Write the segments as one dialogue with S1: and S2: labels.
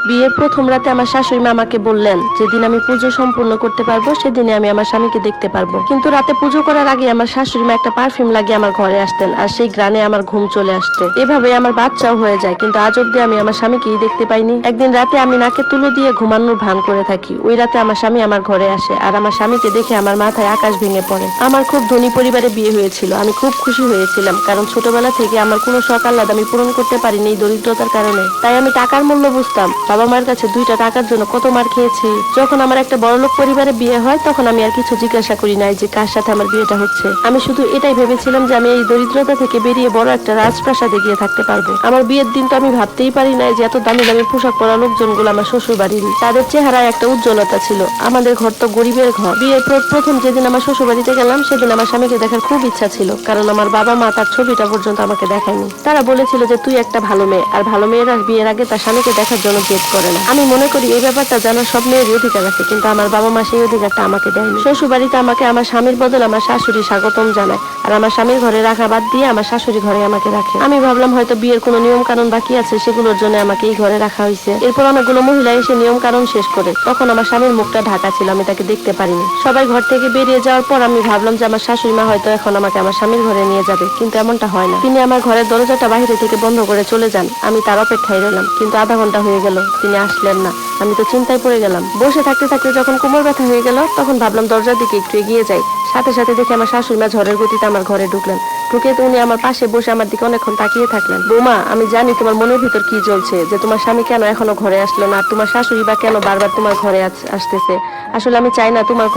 S1: বিয়ের প্রথম রাতে আমার শাশুড়ি মা আমাকে বললেন, যেদিন আমি পুজো সম্পূর্ণ করতে পারবো সেদিনে আমি আমার স্বামীকে দেখতে পারবো। কিন্তু রাতে পুজো করার আগে আমার শাশুড়ি মা একটা পারফিউম লাগিয়ে আমার ঘরে আসতেন, আর সেই গ্রানে আমার ঘুম চলে আসতো। এভাবে আমার বাচ্চাও হয়ে যায়, কিন্তু আজ অব্দি আমি আমার স্বামীকেই দেখতে পাইনি। একদিন রাতে আমি নাকে তুলো দিয়ে ঘুমানোর ভান করে থাকি। ওই রাতে আমার স্বামী আমার ঘরে আসে, আর আমার স্বামীকে দেখে আমার মাথায় আকাশ ভেঙে পড়ে। আমার খুব ধনী পরিবারে বিয়ে হয়েছিল, আমি খুব খুশি হয়েছিলাম, কারণ ছোটবেলা থেকে আমার কোনো শখ আহ্লাদ আমি পূরণ করতে পারিনি এই দরিদ্রতার কারণে। তাই আমি টাকার মূল্য বুঝতাম। বাবা মার কাছে 2টা টাকার জন্য কত মার খেয়েছি। যখন আমার একটা বড়লোক পরিবারে বিয়ে হয়, তখন আমি আর কিছু জিজ্ঞাসা করি নাই যে কার সাথে আমার বিয়েটা হচ্ছে। আমি শুধু এটাই ভেবেছিলাম যে আমি এই দরিদ্রতা থেকে বেরিয়ে বড় একটা রাজপ্রাসাদে গিয়ে থাকতে পারবো। আমার বিয়ের দিন তো আমি ভাবতেই পারি নাই যে এত দামি দামি পোশাক পরা লোকজনগুলো আমার শ্বশুর বাড়ির। তাদের চেহারায় একটা উজ্জ্বলতা ছিল। আমাদের ঘর তো গরিবের ঘর। বিয়ের প্রথম যেদিন আমার শ্বশুর বাড়িতে গেলাম, সেদিন আমার স্বামীকে দেখার খুব ইচ্ছা ছিল, কারণ আমার বাবা মা তার ছবিটা পর্যন্ত আমাকে দেখায়নি। তারা বলেছিল যে তুই একটা ভালো মেয়ে, আর ভালো মেয়েরা বিয়ের আগে তার স্বামীকে দেখার জন্য জেদ করে না। আমি মনে করি এই ব্যাপারটা জানার সব মেয়েরই অধিকার আছে, কিন্তু আমার বাবা মা সেই অধিকারটা আমাকে দেয়নি। শ্বশুর বাড়িতে আমাকে আমার স্বামীর বদলে আমার শাশুড়ি স্বাগতম জানায়, আর আমার স্বামীর ঘরে রাখা বাদ দিয়ে আমার শাশুড়ি ঘরে আমাকে রাখে। আমি ভাবলাম হয়তো বিয়ের কোনো নিয়ম কানুন বাকি আছে, সেগুলোর জন্য আমাকে এই ঘরে রাখা হয়েছে। এরপর অনেকগুলো মহিলা এসে নিয়ম কানুন শেষ করে। তখন আমার স্বামীর মুখটা ঢাকা ছিল, আমি তাকে দেখতে পারিনি। সবাই ঘর থেকে বেরিয়ে যাওয়ার পর আমি ভাবলাম যে আমার শাশুড়ি মা হয়তো এখন আমাকে আমার স্বামীর ঘরে নিয়ে যাবে, কিন্তু এমনটা হয় না। তিনি আমার ঘরের দরজাটা বাইরে থেকে বন্ধ করে চলে যান। আমি তার অপেক্ষায় রইলাম, কিন্তু আধা ঘন্টা হয়ে গেল, তিনি আসলেন না। আমি তো চিন্তায় পড়ে গেলাম। বসে থাকতে থাকতে যখন কোমর ব্যথা হয়ে গেল, তখন ভাবলাম দরজার দিকে একটু এগিয়ে যাই। সাথে সাথে দেখে আমার শাশুড়ি মা ঝড়ের গতিতে আমার ঘরে ঢুকলেন। ঢুকে তো উনি আমার পাশে বসে আমার দিকে অনেকক্ষণ তাকিয়ে থাকলেন। বৌমা, আমি জানি তোমার মনের ভিতর কি চলছে, যে তোমার স্বামী কেন এখনো ঘরে আসলো না, আর তোমার শাশুড়ি বা কেন বারবার তোমার ঘরে আসতেছে। আসলে আমি চাই না তোমার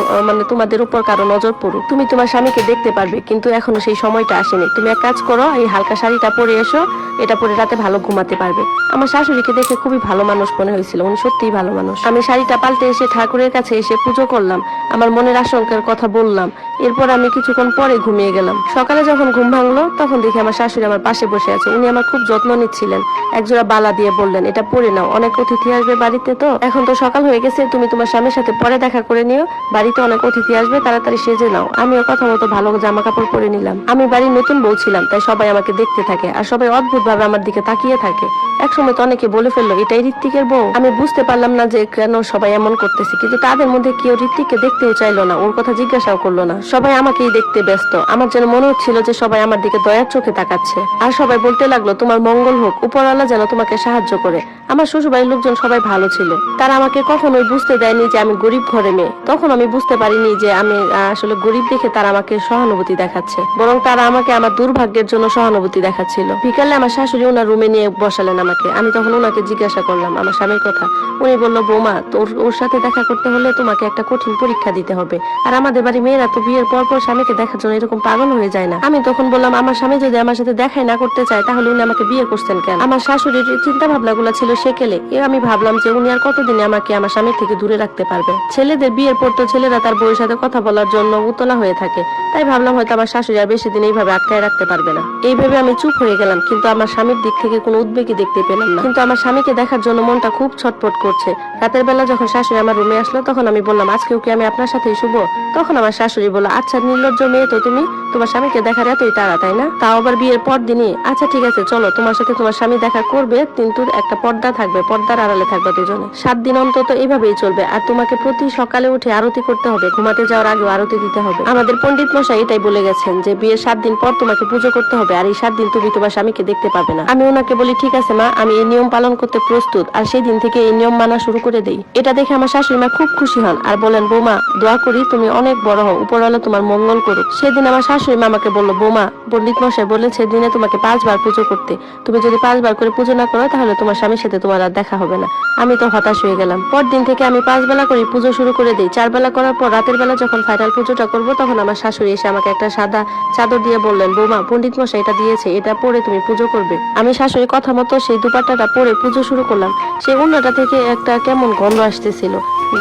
S1: তোমাদের উপর কারো নজর পড়ুক। তুমি তোমার স্বামীকে দেখতে পারবে, কিন্তু এখনো সেই সময়টা আসেনি। তুমি এক কাজ করো, এই হালকা শাড়িটা পরে এসো, এটা পরে রাতে ভালো ঘুমাতে পারবে। আমার শাশুড়িকে দেখে খুবই ভালো মানুষ মনে হয়েছিল, উনি সত্যিই ভালো মানুষ। আমি শাড়িটা পাল্টে এসে ঠাকুরের কাছে এসে পুজো করলাম, আমার মনের আশঙ্কার কথা বললাম। এরপর আমি কিছুক্ষণ পরে ঘুমিয়ে গেলাম। সকালে যখন ঘুম ভাঙলো, তখন দেখি আমার শাশুড়ি আমার পাশে বসে আছে। উনি আমার খুব যত্ন নিচ্ছিলেন। একজোড়া বালা দিয়ে বললেন, এটা পরে নাও, অনেক অতিথি আসবে বাড়িতে, তো এখন তো সকাল হয়ে গেছে, তুমি তোমার স্বামীর সাথে পরে দেখা করে নিও, বাড়িতে অনেক অতিথি আসবে, তাড়াতাড়ি সেজে নাও। আমিও কথা মতো ভালো জামা কাপড় পরে নিলাম। আমি বাড়ির নতুন বউ ছিলাম, তাই সবাই আমাকে দেখতে থাকে, আর সবাই অদ্ভুত ভাবে আমার দিকে তাকিয়ে থাকে। একসময় তো অনেকে বলে ফেললো এটাই ঋত্বিকের বউ। আমি বুঝতে পারলাম না যে কেন সবাই এমন করতেছে, কিন্তু তাদের মধ্যে কেউ ঋত্বিককে দেখতেও চাইলো না, ওর কথা জিজ্ঞাসাও করলো না। সবাই আমাকেই দেখতে ব্যস্ত। আমার যেন মনে হচ্ছিল যে সবাই আমার দিকে দয়ার চোখে তাকাচ্ছে, আর সবাই বলতে লাগলো তোমার মঙ্গল হোক, উপরওয়ালা যেন তোমাকে সাহায্য করে। আমার শ্বশুরবাড়ির লোকজন সবাই ভালো ছিল, তারা আমাকে কখনোই বুঝতে দেয়নি যে আমি গরিব ঘরে মেয়ে। তখন আমি বুঝতে পারিনি যে আমি আসলে গরিব দেখে তারা আমাকে সহানুভূতি দেখাচ্ছে, বরং তারা আমাকে আমার দুর্ভাগ্যের জন্য সহানুভূতি দেখাচ্ছিল। বিকালে আমার শাশুড়ি ওনার রুমে নিয়ে বসালেন আমাকে। আমি তখন ওনাকে জিজ্ঞাসা করলাম আমার স্বামীর কথা। উনি বলল, বৌমা, ওর সাথে দেখা করতে হলে তোমাকে একটা কঠিন পরীক্ষা দিতে হবে, আর আমাদের বাড়ি মেয়েরা তো বিয়ের পর পর স্বামীকে দেখার জন্য এরকম পাগল হয়ে যায় না। আমি তখন বললাম, আমার স্বামী যদি আমার সাথে দেখাই না করতে চায়, তাহলে উনি আমাকে বিয়ে করছেন কেন? আমার শাশুড়ির চিন্তা ভাবনা গুলা ছিল সেকেলে। আমি ভাবলাম যে উনি আর কতদিনে আমাকে আমার স্বামীর থেকে দূরে রাখতে পারবে। ছেলেদের বিয়ের পর তো ছেলেরা তার বউয়ের সাথে কথা বলার জন্য উতলা হয়ে থাকে, তাই ভাবলাম হয়তো আমার শাশুড়ি আর বেশি দিন এইভাবে আটকায় রাখতে পারবে না। এই ভেবে আমি চুপ হয়ে গেলাম, কিন্তু আমার স্বামীর দিক থেকে কোনো উদ্বেগই দেখতে পেলাম না। কিন্তু আমার স্বামীকে দেখার জন্য মনটা খুব ছটফট করছে। রাতের বেলা যখন শাশুড়ি আমার রুমে আসলো, তখন আমি বললাম, আজকেও কি আমি আপনার সাথেই শুভ? তখন আমার শাশুড়ি বলল, আচ্ছা নির্লজ্জ মেয়ে তো তুমি, তোমার স্বামীকে দেখার এতই তাড়া, তাই না? তাও আবার বিয়ের পর দিনই। আচ্ছা ঠিক আছে, চলো, তোমার সাথে তোমার স্বামী দেখা করবে, কিন্তু একটা পর্দা থাকবে, পর্দার আড়ালে থাকবে দুজনে। 7 দিন অন্তত এইভাবেই চলবে, আর তোমাকে প্রতি সকালে উঠে আরতি করতে হবে, ঘুমাতে যাওয়ার আগেও আরতি দিতে হবে। আমাদের পণ্ডিত মশাই এটাই বলে গেছেন যে বিয়ের 7 দিন পর তোমাকে পুজো করতে হবে, আর এই 7 দিন তুমি তোমার স্বামীকে দেখতে পাবে না। আমি ওনাকে বলি, ঠিক আছে মা, আমি এই নিয়ম পালন করতে প্রস্তুত, আর সেই দিন থেকে এই নিয়ম মানা শুরু করে দেই। এটা দেখে আমার শাশুড়ি মা খুব খুশি হন, আর বলেন, বৌমা, দোয়া করি তুমি অনেক বড় হও, উপরওয়ালা তোমার মঙ্গল করুক। সেদিন আমার শাশুড়ি মা আমাকে বললো, বৌমা, পণ্ডিত মশাই বলেছে দিনে তোমাকে 5 বার পুজো করতে, তুমি যদি 5 বার করে পুজো না করো, তাহলে তোমার স্বামীর সাথে তোমার আর দেখা হবে না। আমি তো হতাশ হয়ে গেলাম। পরদিন থেকে আমি 5 বেলা করে পুজো শুরু করে দিই। 4 বেলা করার পর রাতের বেলা যখন ফাইনাল পুজোটা করব, তখন আমার শাশুড়ি এসে আমাকে একটা সাদা চাদর দিয়ে বললেন, বৌমা, পণ্ডিত মশাই এটা দিয়েছে, এটা পরে তুমি পুজো করবে। আমি শাশুড়ির কথা মতো সেই দুপাট্টাটা পরে পুজো শুরু করলাম। সেই উন্নাটা থেকে একটা কেমন গন্ধ আসতেছিল।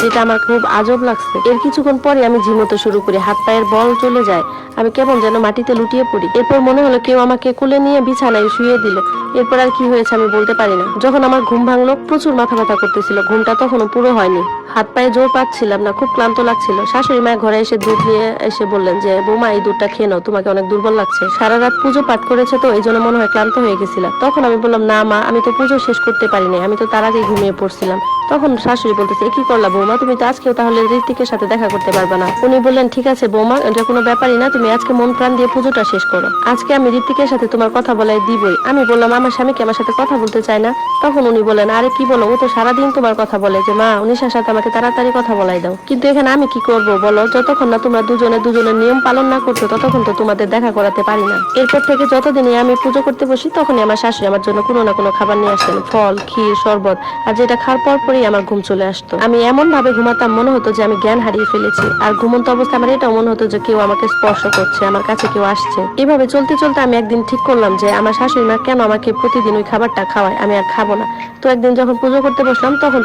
S1: যেটা আমার খুব আজব লাগছে। এর কিছুক্ষণ পরে আমি ঝিমোতে শুরু করি, হাত পায়ের বল চলে যায়, আমি কেমন যেন মাটিতে লুটিয়ে পড়ি। এরপর মনে হলো কেউ আমাকে কোলে নিয়ে বিছানায় শুয়ে দিল। এরপর আর কি হয়েছে আমি বলতে পারি না। যখন আমার ঘুম ভাঙলো প্রচুর মাথা ব্যথা করতেছিল, ঘুমটা তখনও পুরো হয়নি, হাত পায়ে জোর পাচ্ছিলাম না, খুব ক্লান্ত লাগছিল। শাশুড়ি মা ঘরে এসে দুধ নিয়ে এসে বললেন যে বৌমা এই দুধটা খেয়ে নাও, তোমাকে অনেক দুর্বল লাগছে, সারা রাত পুজো পাঠ করেছে তো এই জন্য মনে হয় ক্লান্ত হয়ে গেছিল। তখন আমি বললাম না মা, আমি তো পুজো শেষ করতে পারিনি, আমি তো তার আগে ঘুমিয়ে পড়ছিলাম। তখন শাশুড়ি বলতেছে কি করলা বৌমা, তুমি তো আজকেও তাহলে ঋত্বিকের সাথে দেখা করতে পারবে না। উনি বললেন ঠিক আছে বৌমা, এটা কোনো ব্যাপারই না, তুমি আজকে মন প্রাণ দিয়ে পুজোটা শেষ করো, আজকে আমি ঋত্বিকের সাথে তোমার কথা বলাই দিবই। আমি বললাম আমার স্বামীকে আমার সাথে কথা বলতে চায় না। তখন উনি বলেন আরে কি বলো, ও তো সারাদিন তোমার কথা বলে যে মা উনিশার সাথে আমাকে তাড়াতাড়ি কথা বলাই দাও। কিন্তু এখানে আমি কি করব বলো, যতক্ষণ না তোমরা দুজনের নিয়ম পালন না করছো ততক্ষণ তো তোমাদের দেখা করাতে পারি না। এরপর থেকে যতদিনই আমি পুজো করতে বসি তখনই আমার শাশুড়ি আমার জন্য কোনো না কোনো খাবার নিয়ে আসতেন, ফল, ক্ষীর, শরবত, আর যেটা খাওয়ার পর পরই আমার ঘুম চলে আসতো। আমি এমন ভাবে ঘুমাতাম মনে হতো যে আমি জ্ঞান হারিয়ে ফেলেছি। আর ঘুমন্ত অবস্থা আমার এটাও মনে হতো যে কেউ আমাকে স্পর্শ করছে, আমার কাছে কেউ আসছে। এভাবে চলতে চলতে আমি একদিন ঠিক করলাম যে আমার শাশুড়ি মা কেন আমাকে প্রতিদিন ওই খাবারটা খাওয়ায়, আমি আর খাবো না। তো একদিন যখন পুজো করতে বসলাম তখন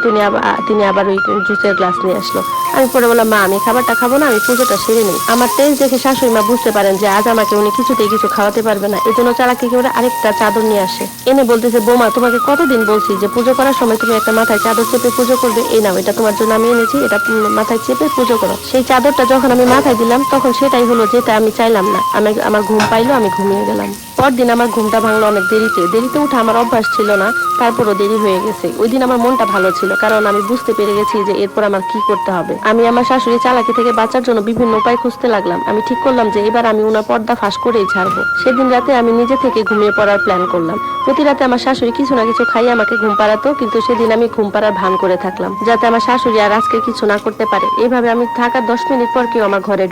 S1: তিনি আবার ওই জুসের গ্লাস নিয়ে আসলো। আমি পরে বললাম মা আমি খাবারটা খাবো না, আমি পুজোটা সেরে নিই। আমার তেজ দেখে শাশুড়ি মা বুঝতে পারেন যে আজ আমাকে উনি কিছুতেই কিছু খাওয়াতে পারবে না, এজন্য চালাকি করে আরেকটা চাদর নিয়ে আসে, এনে বলতেছে বৌমা তোমাকে কতদিন বলছি যে পুজো করার সময় তুমি একটা মাথায় চাদর চেপে পুজো করবে, এই নাও এটা তোমার জন্য আমি এনেছি, এটা মাথায় চেপে পুজো করো। সেই চাদরটা যখন আমি মাথায় দিলাম তখন সেটাই হলো যেটা আমি চাইলাম না। আমার ঘুম পাইলো, আমি ঘুমিয়ে গেলাম। পরদিন আমার ঘুমটা ভাঙলো অনেক দেরিতে উঠা আমার অভ্যাস ছিল না, তারপরও দেরি হয়ে গেছে। ওই দিন আমার মনটা ভালো ছিল কারণ আমি বুঝতে পেরে গেছি যে এরপর আমার কি করতে হবে। আমি আমার শাশুড়ি চালাকি থেকে বাঁচার জন্য বিভিন্ন উপায় খুঁজতে লাগলাম। আমি ঠিক করলাম যে এবার আমি উনার পর্দা ফাঁস করেই ছাড়বো। সেদিন রাতে আমি নিজে থেকে ঘুমিয়ে পড়ার প্ল্যান করলাম। প্রতি রাতে আমার শাশুড়ি কিছু না কিছু খাইয়ে আমাকে ঘুম পাড়াতো, কিন্তু সেদিন আমি ঘুম পাড়ার ভান করে থাকলাম যাতে আমার শাশুড়ি আর আজকে কিছু না করতে পারে। এইভাবে আমি থাকার 10 মিনিট পর কেউ আমার ঘরে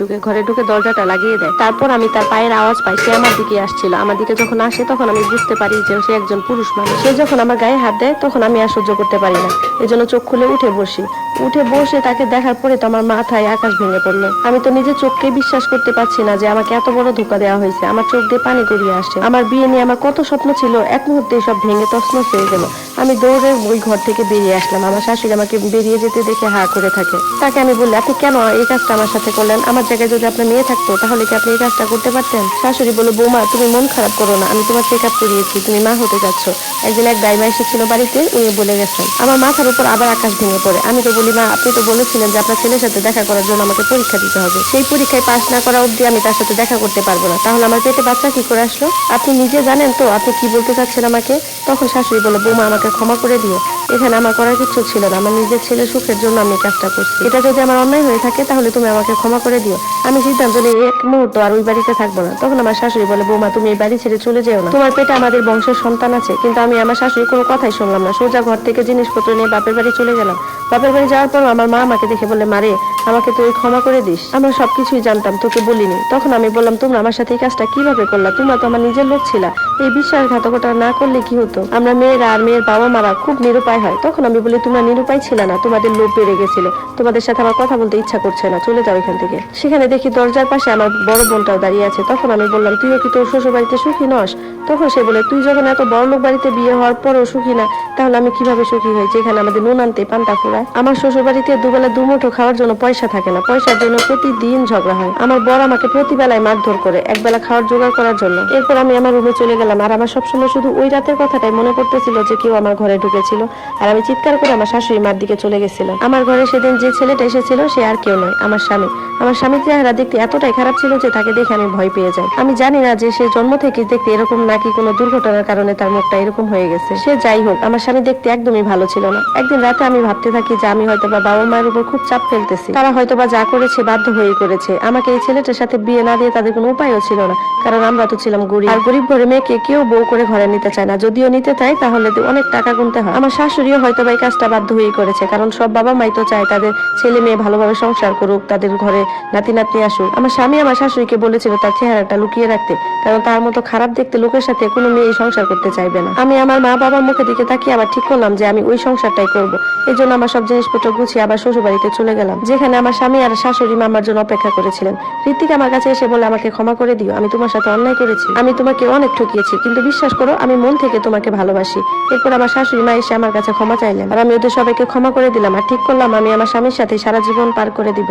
S1: ঢুকে দরজাটা লাগিয়ে দেয়। তারপর আমি তার পায়ের আওয়াজ পাই, সে আমার দিকে আসছিল। আমার দিকে যখন আসে তখন আমি বুঝতে পারি যে সে একজন পুরুষ মানুষ। সে যখন আমার গায়ে হাত দেয় তখন আমি আর সহ্য করতে পারি না, এজন্য চোখ খুলে উঠে বসে তাকে দেখার পরে তো আমার মাথায় আকাশ ভেঙে পড়লো। আমি তো নিজের চোখকে বিশ্বাস করতে পারছি না যে আমাকে এত বড় ধোঁকা দেওয়া হয়েছে। আমার চোখ দিয়ে পানি গড়িয়ে আসে। আমার বিয়ে নিয়ে আমার কত স্বপ্ন ছিল এক মুহূর্তে সব ভেঙে তছনছ হয়ে গেল। আমি দৌড়ে ওই ঘর থেকে বেরিয়ে আসলাম। আমার শাশুড়ি আমাকে বেরিয়ে যেতে দেখে হা করে থাকে। তাকে আমি বললাম আপনি কেন এই কাজটা আমার সাথে করলেন, আমার জায়গায় যদি আপনার মেয়ে থাকতো তাহলে কি আপনি এই কাজটা করতে পারতেন? শাশুড়ি বলল বৌমা তুমি মন খারাপ করো না, আমি তোমার চেক আপ করিয়েছি, তুমি মা হতে যাচ্ছ। একদিন এক গাইমা এসেছিল বাড়িতে, উনি বলে গেছেন। আমার মাথার উপর আবার আকাশ ভেঙে পড়ে। আমি তো বলি মা আপনি তো বলেছিলেন যে আপনার ছেলের সাথে দেখা করার জন্য আমাকে পরীক্ষা দিতে হবে, সেই পরীক্ষায় পাশ না করা অবধি আমি তার সাথে দেখা করতে পারবো না, তাহলে আমার পেটে বাচ্চা কি করে আসলো? আপনি নিজে জানেন তো আপনি কি বলতে চাচ্ছেন আমাকে? তখন শাশুড়ি বলে বৌমা আমাকে ক্ষমা করে দিও, এখানে আমার করার কিছু ছিল না, আমার নিজের ছেলের সুখের জন্য আমি কাজটা করছি। এটা যদি আমার অন্যায় হয়ে থাকে তাহলে তুমি আমাকে ক্ষমা করে দিও, আমি সিদ্ধান্ত নিয়ে এক মুহূর্ত আর ওই বাড়িতে থাকবো না। তখন আমার শাশুড়ি বলে বৌমা তুমি এই বাড়ি ছেড়ে চলে যেও না, তোমার পেটে আমাদের বংশের সন্তান আছে। কিন্তু আমি আমার শাশুড়ি কোনো কথাই শুনলাম না, সোজা ঘর থেকে জিনিসপত্র নিয়ে বাপের বাড়ি চলে গেলাম। বাপের বাড়ি যাওয়ার পর আমার মা আমাকে দেখে বলে মারে আমাকে তুই ক্ষমা করে দিস, আমরা সবকিছুই জানতাম তোকে বলিনি। তখন আমি বললাম তোমরা আমার সাথে এই কাজটা কিভাবে করলা, তোমরা তো আমার নিজের লোক ছিলা, এই বিশ্বাসঘাতকতা না করলে কি হতো? আমরা মেয়েরা আর মেয়ের বাবা মারা খুব নিরুপায় হয়। তখন আমি বলি তোমরা নিরুপায় ছিল না, তোমাদের লোভ বেড়ে গেছিল, তোমাদের সাথে আমার কথা বলতে ইচ্ছা করছে না, চলে যাও এখান থেকে। সেখানে দেখি দরজার পাশে আমার বড় বোনটাও দাঁড়িয়ে আছে। তখন আমি বললাম তুইও কি তোর শ্বশুর বাড়িতে সুখী নস? তখন সে বলে তুই যখন এত বড় লোক বাড়িতে বিয়ে হওয়ার পরও সুখী না, তাহলে আমি কিভাবে সুখী হই যেখানে আমাদের নুন আনতে পান্তা ফুরায়? আমার শ্বশুর বাড়িতে দুবেলা দুমুঠো খাওয়ার জন্য পয়সা থাকে না, পয়সার জন্য প্রতিদিন ঝগড়া হয়। আমার বর আমাকে প্রতিবেলায় মারধর করে একবেলা খাওয়ার জোগাড় করার জন্য। এরপর আমি আমার রুমে চলে গেলাম। আর আমার সবসময় শুধু ওই রাতের কথাটাই মনে পড়তেছিল যে কেউ আমার ঘরে ঢুকেছিল, আর আমি চিৎকার করে আমার শাশুড়ি মার দিকে চলে গেছিলাম। আমার ঘরে সেদিন যে ছেলেটা এসেছিল সে আর কেউ নয়, আমার স্বামী। আমার স্বামীর চেহারা দেখতে এতটাই খারাপ ছিল যে তাকে দেখে আমি ভয় পেয়ে যাই। আমি জানি না যে সে জন্ম থেকে দেখতে এরকম নাকি কোনো দুর্ঘটনার কারণে তার মুখটা এরকম হয়ে গেছে। সে যাই হোক, আমার স্বামী দেখতে একদমই ভালো ছিল না। একদিন রাতে আমি ভাবতে থাকি যে আমি হয়তো বা বাবা মায়ের উপর খুব চাপ ফেলতেছি, তারা হয়তো বা যা করেছে বাধ্য হয়ে করেছে। আমাকে এই ছেলেটার সাথে বিয়ে না দিয়ে তাদের কোনো উপায়ও ছিল না, কারণ আমরা তো ছিলাম গরিব, আর গরিব ঘরে মেয়েকে কেউ বউ করে ঘরে নিতে চায় না, যদিও নিতে চায় তাহলে অনেক টাকা গুনতে হয়। আমার শাশুড়িও হয়তো বা এই কাজটা বাধ্য হয়ে করেছে, কারণ সব বাবা মাই তো চায় তাদের ছেলে মেয়ে ভালোভাবে সংসার করুক, তাদের ঘরে নাতি নাতনি আসুক। আমার স্বামী আমার শাশুড়িকে বলেছিল তার চেহারাটা লুকিয়ে রাখতে, কারণ তার মতো খারাপ দেখতে লোকের সাথে কোনো মেয়ে সংসার করতে চাইবে না। আমি আমার মা বাবা মুখের দিকে তাকিয়ে আবার ঠিক করলাম যে আমি ওই সংসারটাই করব। এই জন্য আমার সব জিনিসপত্র গুছিয়ে আবার শ্বশুর বাড়িতে চলে গেলাম, যেখানে আমার স্বামী আর শাশুড়ি মা আমার জন্য অপেক্ষা করেছিলেন। ঋত্বিক আমার কাছে এসে বলে, আমাকে ক্ষমা করে দিও, আমি তোমার সাথে অন্যায় করেছি, আমি তোমাকে অনেক ঠকিয়েছি, কিন্তু বিশ্বাস করো আমি মন থেকে তোমাকে ভালোবাসি। এরপর আমার শাশুড়ি মা এসে আমার কাছে ক্ষমা চাইলেন, আর আমি ওদের সবাইকে ক্ষমা করে দিলাম আর ঠিক করলাম আমি আমার স্বামীর সাথে সারা জীবন পার করে দিব।